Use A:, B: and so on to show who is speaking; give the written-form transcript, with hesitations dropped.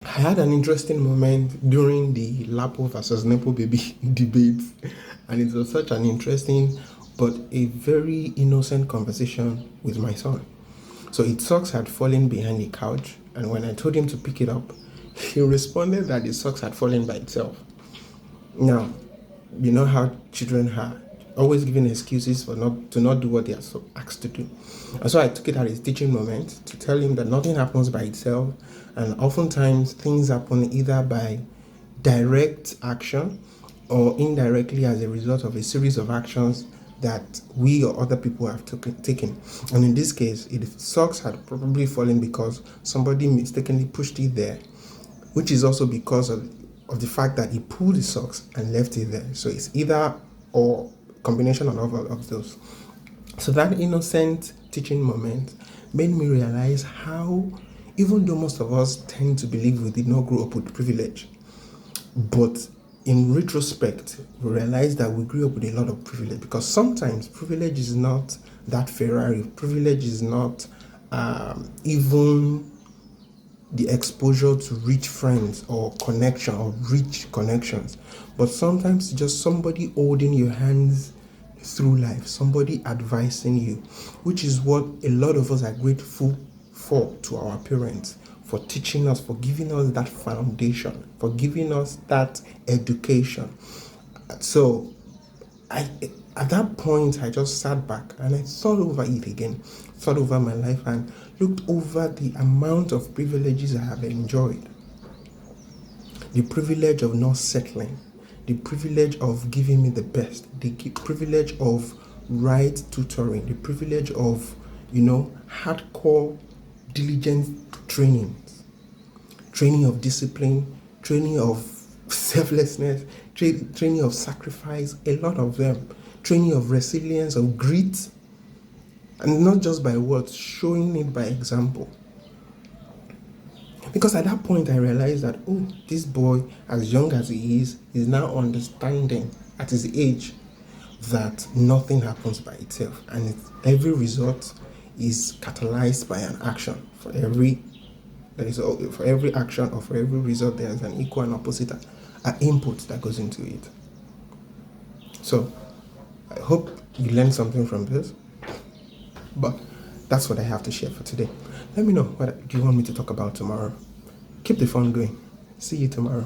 A: I had an interesting moment during the LAPO versus LAPO Baby debate, and it was such an interesting but a very innocent conversation with my son. So his socks had fallen behind the couch, and when I told him to pick it up, he responded that the socks had fallen by itself. Now, you know how children are, always giving excuses for not do what they are so asked to do. And so I took it as a teaching moment to tell him that nothing happens by itself, and oftentimes things happen either by direct action or indirectly as a result of a series of actions that we or other people have taken. And in this case, the socks had probably fallen because somebody mistakenly pushed it there, which is also because of the fact that he pulled the socks and left it there. So it's either or combination of those. So that innocent teaching moment made me realize how, even though most of us tend to believe we did not grow up with privilege, but in retrospect, we realize that we grew up with a lot of privilege, because sometimes privilege is not that Ferrari. Privilege is not even the exposure to rich friends or connection or rich connections, but sometimes just somebody holding your hands through life, somebody advising you, which is what a lot of us are grateful for to our parents, for teaching us, for giving us that foundation, for giving us that education. So at that point, I just sat back and I thought over it again, thought over my life, and looked over the amount of privileges I have enjoyed. The privilege of not settling, the privilege of giving me the best, the privilege of right tutoring, the privilege of, hardcore, diligent training of discipline, training of selflessness, training of sacrifice, a lot of them, training of resilience, of grit, and not just by words, showing it by example. Because at that point I realized that, this boy, as young as he is now understanding at his age that nothing happens by itself, and every result is catalyzed by an action. For every action or for every result, there is an equal and opposite input that goes into it. So I hope you learned something from this. But that's what I have to share for today. Let me know, what do you want me to talk about tomorrow? Keep the fun going. See you tomorrow.